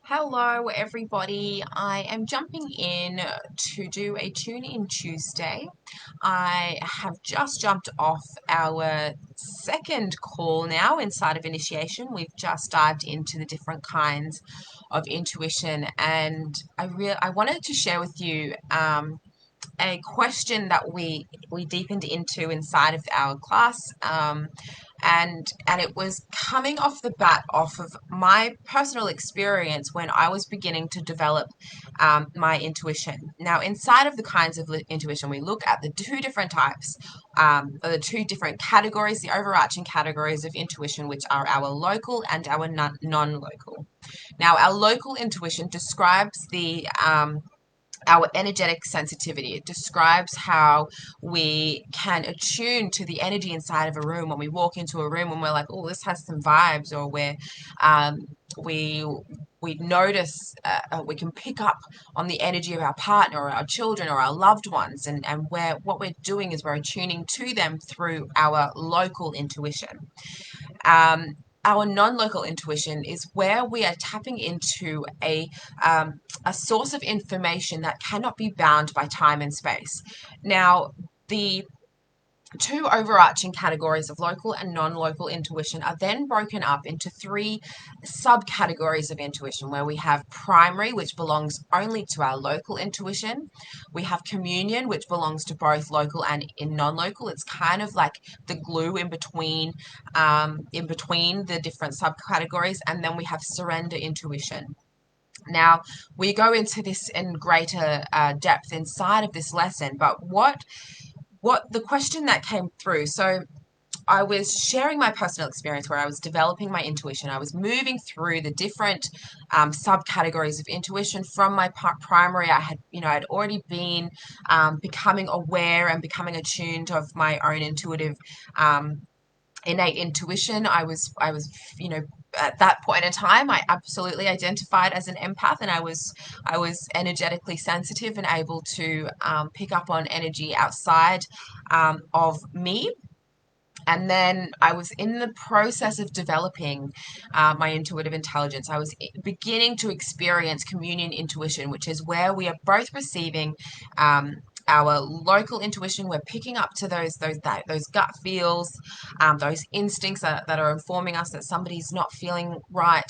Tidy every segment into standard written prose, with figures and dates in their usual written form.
Hello, everybody. I am jumping in to do a Tune In Tuesday. I have just jumped off our second call now inside of initiation. We've just dived into the different kinds of intuition, and I wanted to share with you a question that we deepened into inside of our class, and it was coming off the bat off of my personal experience when I was beginning to develop my intuition. Now, inside of the kinds of intuition, we look at the two different types, or the two different categories, the overarching categories of intuition, which are our local and our non-local. Now, our local intuition describes the our energetic sensitivity. It describes how we can attune to the energy inside of a room when we walk into a room and we're like, oh, this has some vibes, or um, we we notice, we can pick up on the energy of our partner or our children or our loved ones, and what we're doing is we're attuning to them through our local intuition. Um, our non-local intuition is where we are tapping into a source of information that cannot be bound by time and space. Now, the two overarching categories of local and non-local intuition are then broken up into three subcategories of intuition, where we have primary, which belongs only to our local intuition. We have communion, which belongs to both local and in non-local. It's kind of like the glue in between the different subcategories. And then we have surrender intuition. Now, we go into this in greater depth inside of this lesson, but what the question that came through. So I was sharing my personal experience where I was developing my intuition. I was moving through the different subcategories of intuition from my primary. I'd already been becoming aware and becoming attuned of my own innate intuition. I was, at that point in time, I absolutely identified as an empath, and I was energetically sensitive and able to pick up on energy outside of me. And then I was in the process of developing my intuitive intelligence. I was beginning to experience communion intuition, which is where we are both receiving our local intuition. We're picking up to those gut feels, those instincts that are informing us that somebody's not feeling right.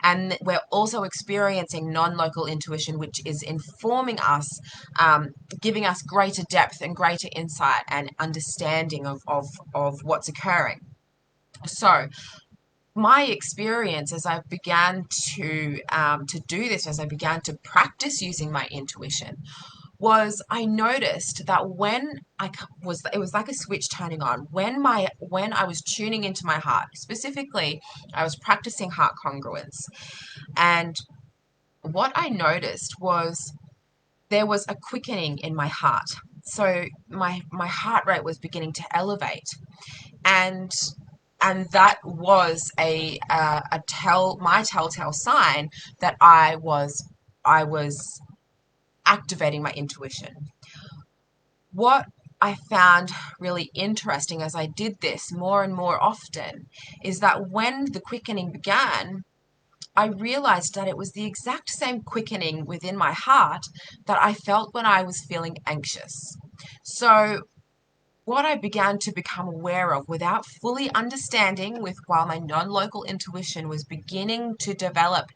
And we're also experiencing non-local intuition, which is informing us, giving us greater depth and greater insight and understanding of what's occurring. So my experience as I began to do this, as I began to practice using my intuition, was I noticed that when it was like a switch turning on. When I was tuning into my heart, specifically, I was practicing heart congruence, and what I noticed was there was a quickening in my heart. So my heart rate was beginning to elevate, and that was my telltale sign that I was activating my intuition. What I found really interesting as I did this more and more often is that when the quickening began, I realized that it was the exact same quickening within my heart that I felt when I was feeling anxious. So, what I began to become aware of without fully understanding, while my non local intuition was beginning to develop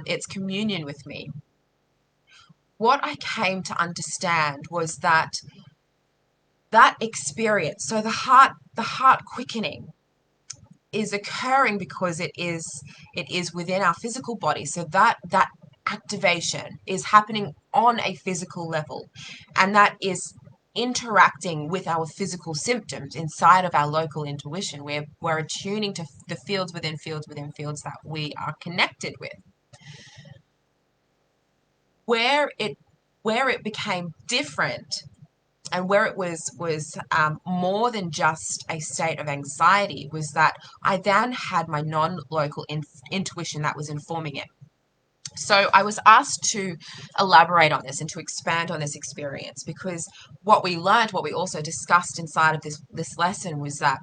its communion with me, what I came to understand was that experience, so the heart quickening, is occurring because it is within our physical body. So that activation is happening on a physical level, and that is interacting with our physical symptoms inside of our local intuition, where we're attuning to the fields within fields within fields that we are connected with. Where it became different, and where it was more than just a state of anxiety, was that I then had my non-local intuition that was informing it. So I was asked to elaborate on this and to expand on this experience, because what we learned, what we also discussed inside of this lesson, was that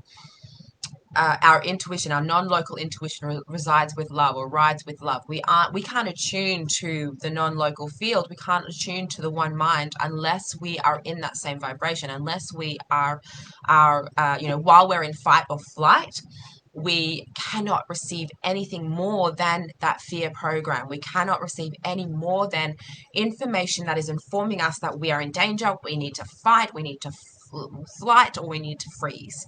our intuition, our non-local intuition resides with love or rides with love. We can't attune to the non-local field. We can't attune to the one mind unless we are in that same vibration, unless we are while we're in fight or flight, we cannot receive anything more than that fear program. We cannot receive any more than information that is informing us that we are in danger, we need to fight, we need to flight, or we need to freeze.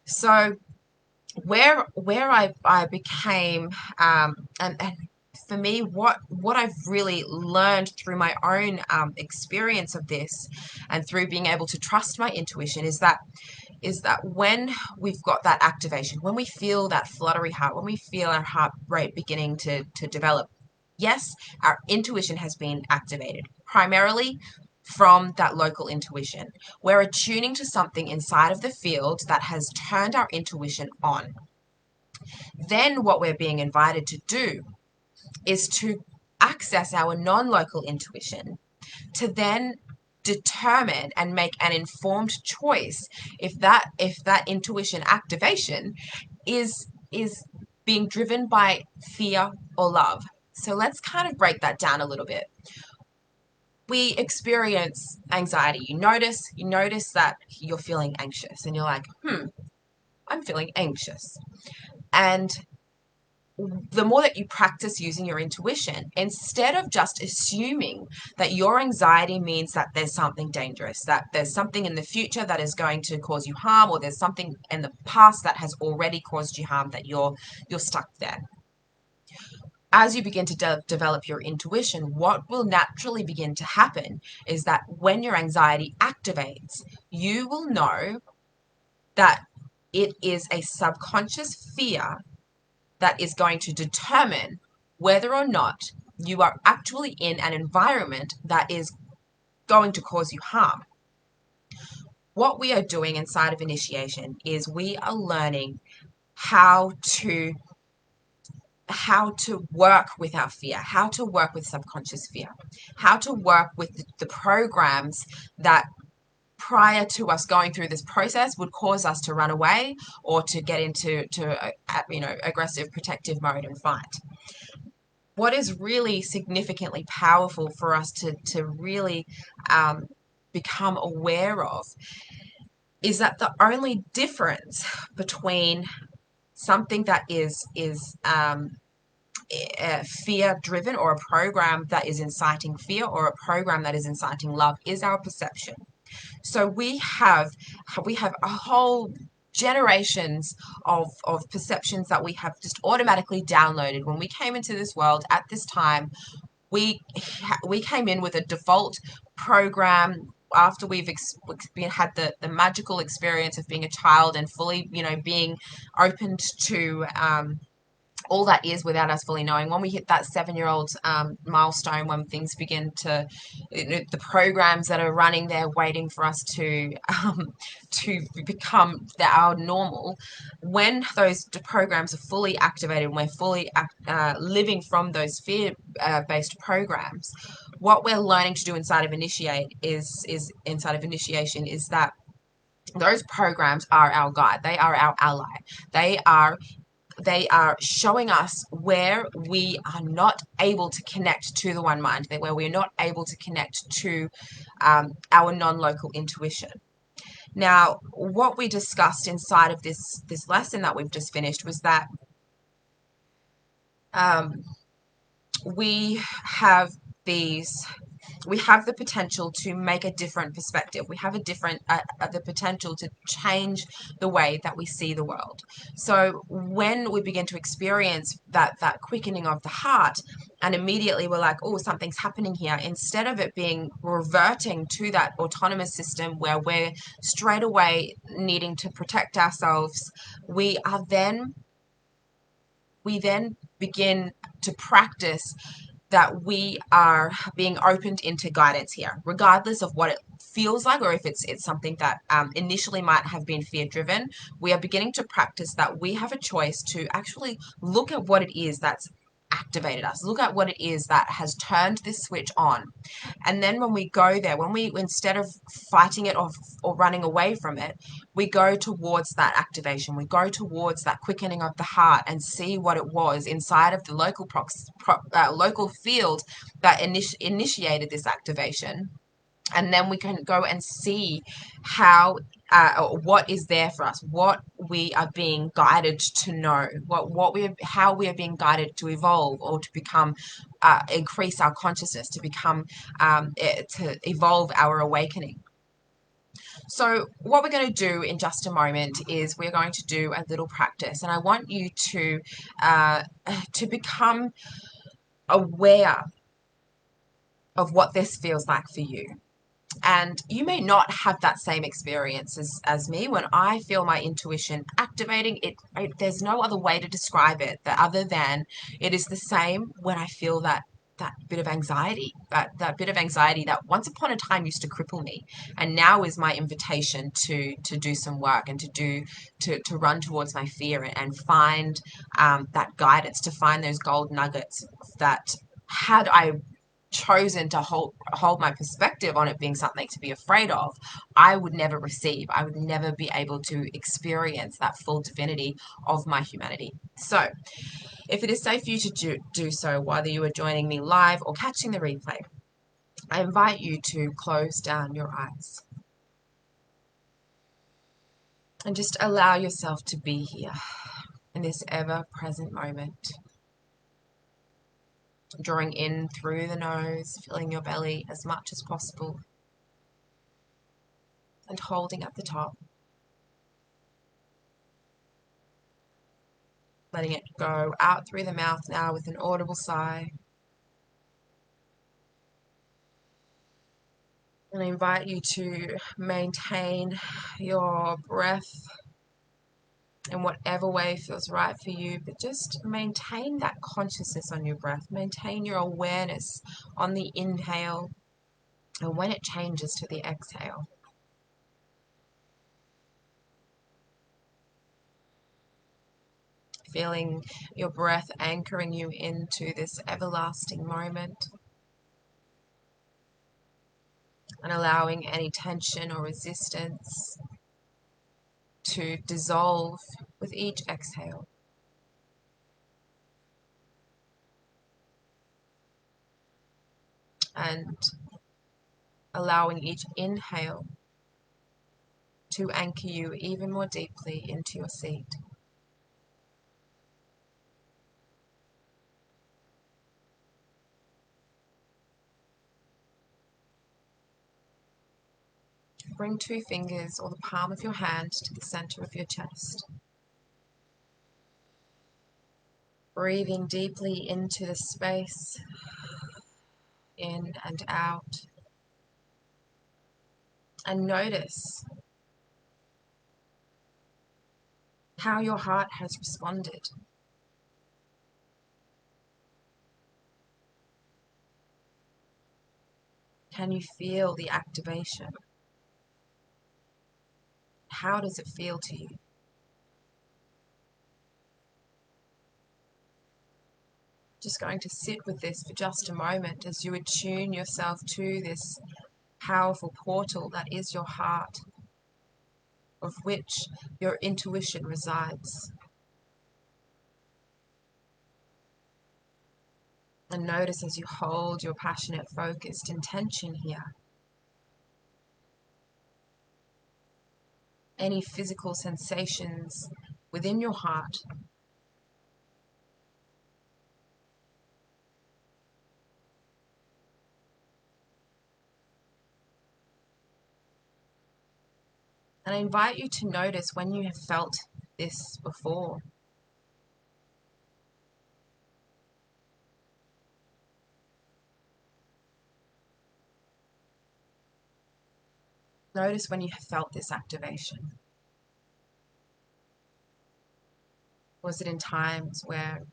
So where I became and for me, what I've really learned through my own experience of this, and through being able to trust my intuition, is that when we've got that activation, when we feel that fluttery heart, when we feel our heart rate beginning to develop, yes, our intuition has been activated primarily from that local intuition. We're attuning to something inside of the field that has turned our intuition on. Then what we're being invited to do is to access our non-local intuition, to then determine and make an informed choice if that intuition activation is being driven by fear or love. So let's kind of break that down a little bit. We experience anxiety. You notice that you're feeling anxious, and you're like, I'm feeling anxious. And the more that you practice using your intuition, instead of just assuming that your anxiety means that there's something dangerous, that there's something in the future that is going to cause you harm, or there's something in the past that has already caused you harm, that you're stuck there. As you begin to develop your intuition, what will naturally begin to happen is that when your anxiety activates, you will know that it is a subconscious fear that is going to determine whether or not you are actually in an environment that is going to cause you harm. What we are doing inside of initiation is we are learning how to work with our fear, how to work with subconscious fear, how to work with the programs that prior to us going through this process would cause us to run away or to get into aggressive protective mode and fight. What is really significantly powerful for us to really become aware of is that the only difference between something that is fear driven, or a program that is inciting fear, or a program that is inciting love, is our perception. So we have a whole generations of perceptions that we have just automatically downloaded. When we came into this world at this time, we came in with a default program after we've had the magical experience of being a child and fully, being opened to all that is without us fully knowing. When we hit that 7-year-old milestone, when things begin to, the programs that are running there waiting for us to become our normal, when those programs are fully activated and we're fully living from those fear-based programs, what we're learning to do inside of initiation is that those programs are our guide. They are our ally. They are showing us where we are not able to connect to the one mind, where we're not able to connect to our non-local intuition. Now, what we discussed inside of this lesson that we've just finished was that we have the potential to make a different perspective. We have the potential to change the way that we see the world. So when we begin to experience that quickening of the heart, and immediately we're like, oh, something's happening here, instead of it being reverting to that autonomous system where we're straight away needing to protect ourselves, we then begin to practice that we are being opened into guidance here, regardless of what it feels like, or if it's something that initially might have been fear driven. We are beginning to practice that we have a choice to actually look at what it is that's activated us. Look at what it is that has turned this switch on. And then when we go there, when we, instead of fighting it or running away from it, we go towards that activation. We go towards that quickening of the heart and see what it was inside of the local field that initiated this activation. And then we can go and see how what is there for us, what we are being guided to know, how we are being guided to evolve or to become, increase our consciousness, to become, to evolve our awakening. So what we're going to do in just a moment is we're going to do a little practice, and I want you to become aware of what this feels like for you. And you may not have that same experience as me. When I feel my intuition activating, there's no other way to describe it other than it is the same when I feel that bit of anxiety, that bit of anxiety that once upon a time used to cripple me, and now is my invitation to do some work and to run towards my fear and find that guidance, to find those gold nuggets that, had I chosen to hold my perspective on it being something to be afraid of, I would never receive. I would never be able to experience that full divinity of my humanity. So if it is safe for you to do so, whether you are joining me live or catching the replay, I invite you to close down your eyes and just allow yourself to be here in this ever-present moment. Drawing in through the nose, filling your belly as much as possible, and holding at the top. Letting it go out through the mouth now with an audible sigh. And I invite you to maintain your breath in whatever way feels right for you, but just maintain that consciousness on your breath. Maintain your awareness on the inhale and when it changes to the exhale. Feeling your breath anchoring you into this everlasting moment, and allowing any tension or resistance to dissolve with each exhale. And allowing each inhale to anchor you even more deeply into your seat. Bring 2 fingers or the palm of your hand to the center of your chest. Breathing deeply into the space, in and out. And notice how your heart has responded. Can you feel the activation? How does it feel to you? Just going to sit with this for just a moment as you attune yourself to this powerful portal that is your heart, of which your intuition resides. And notice as you hold your passionate, focused intention here, any physical sensations within your heart. And I invite you to notice when you have felt this before. Notice when you have felt this activation. Was it in times where you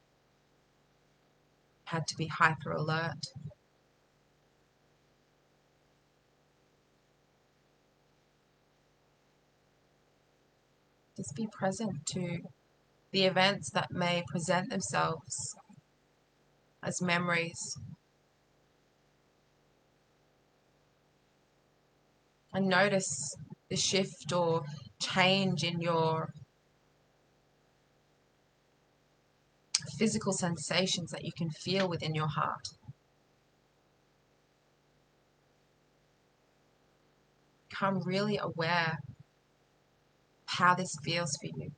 had to be hyper alert? Just be present to the events that may present themselves as memories. And notice the shift or change in your physical sensations that you can feel within your heart. Become really aware of how this feels for you,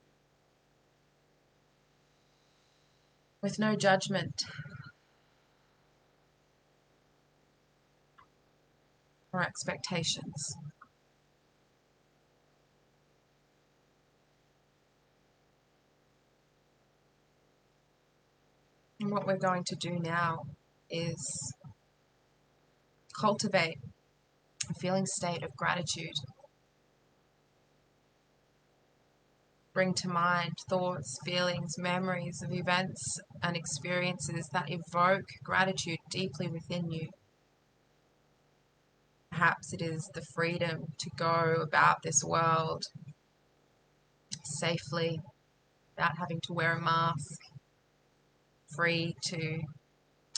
with no judgment or expectations. And what we're going to do now is cultivate a feeling state of gratitude. Bring to mind thoughts, feelings, memories of events and experiences that evoke gratitude deeply within you. Perhaps it is the freedom to go about this world safely without having to wear a mask, free to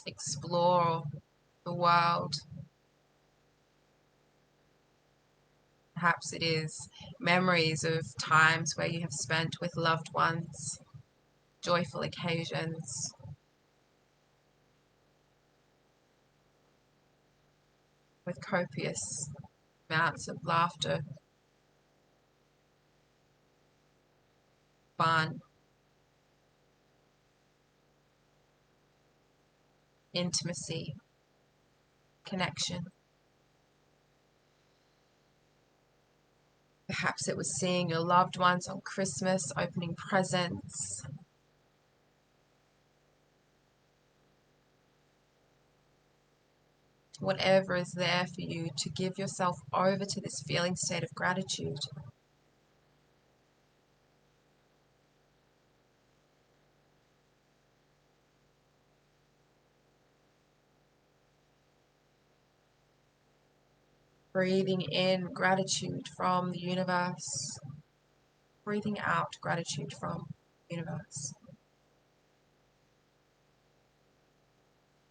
explore the world. Perhaps it is memories of times where you have spent with loved ones, joyful occasions, with copious amounts of laughter, fun, intimacy, connection. Perhaps it was seeing your loved ones on Christmas, opening presents. Whatever is there for you to give yourself over to this feeling state of gratitude. Breathing in gratitude from the universe. Breathing out gratitude from the universe.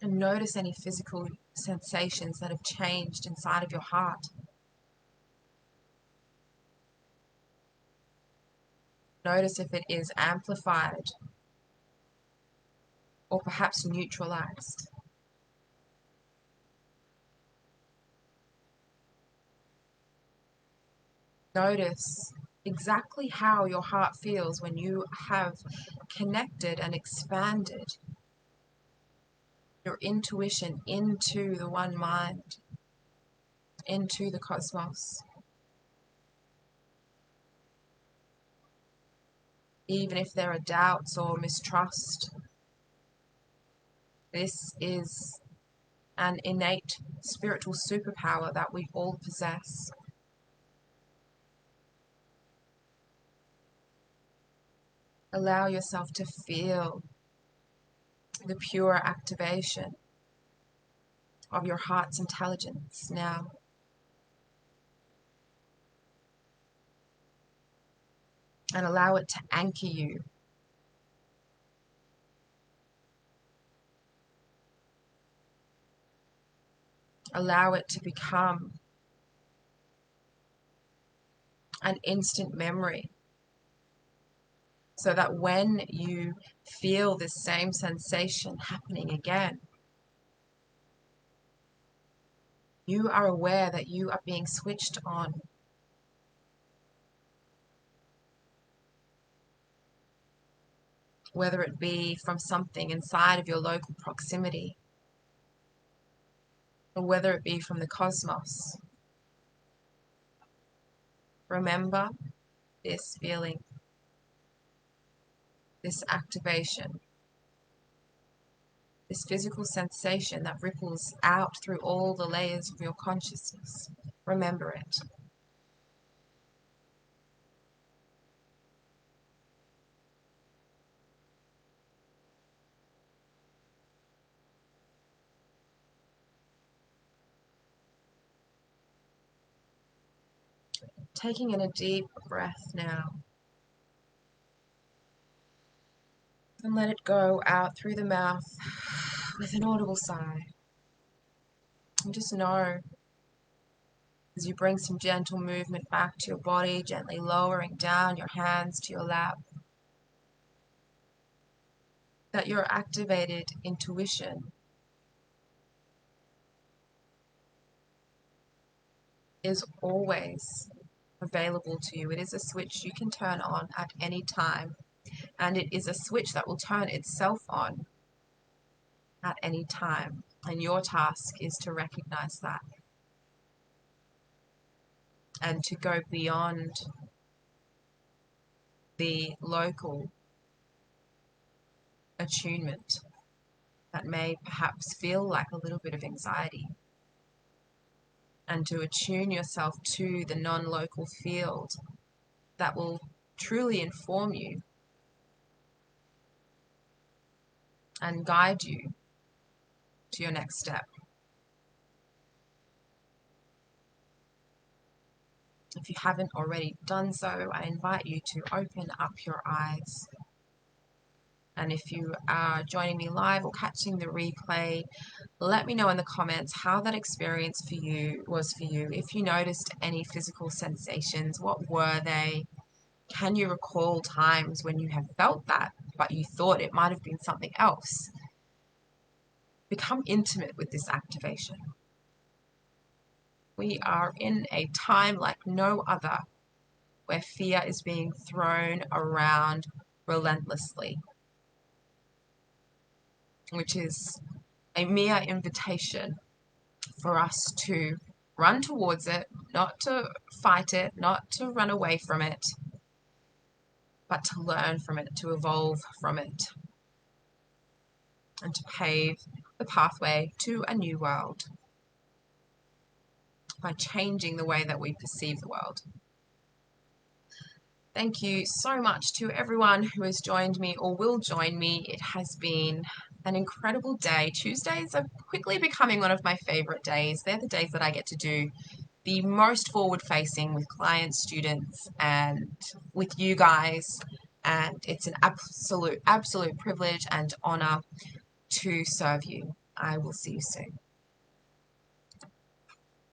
And notice any physical sensations that have changed inside of your heart. Notice if it is amplified or perhaps neutralized. Notice exactly how your heart feels when you have connected and expanded your intuition into the one mind, into the cosmos. Even if there are doubts or mistrust, this is an innate spiritual superpower that we all possess. Allow yourself to feel the pure activation of your heart's intelligence now. And allow it to anchor you. Allow it to become an instant memory, so that when you feel this same sensation happening again, you are aware that you are being switched on. Whether it be from something inside of your local proximity, or whether it be from the cosmos. Remember this feeling, this activation, this physical sensation that ripples out through all the layers of your consciousness. Remember it. Taking in a deep breath now. And let it go out through the mouth with an audible sigh. And just know, as you bring some gentle movement back to your body, gently lowering down your hands to your lap, that your activated intuition is always available to you. It is a switch you can turn on at any time, and it is a switch that will turn itself on at any time. And your task is to recognize that and to go beyond the local attunement that may perhaps feel like a little bit of anxiety, and to attune yourself to the non-local field that will truly inform you and guide you to your next step. If you haven't already done so, I invite you to open up your eyes. And if you are joining me live or catching the replay, let me know in the comments how that experience for you was for you. If you noticed any physical sensations, what were they? Can you recall times when you have felt that, but you thought it might have been something else? Become intimate with this activation. We are in a time like no other, where fear is being thrown around relentlessly, which is a mere invitation for us to run towards it, not to fight it, not to run away from it, but to learn from it, to evolve from it, and to pave the pathway to a new world by changing the way that we perceive the world. Thank you so much to everyone who has joined me or will join me. It has been an incredible day. Tuesdays are quickly becoming one of my favorite days. They're the days that I get to do the most forward facing with clients, students, and with you guys. And it's an absolute privilege and honor to serve you. I will see you soon.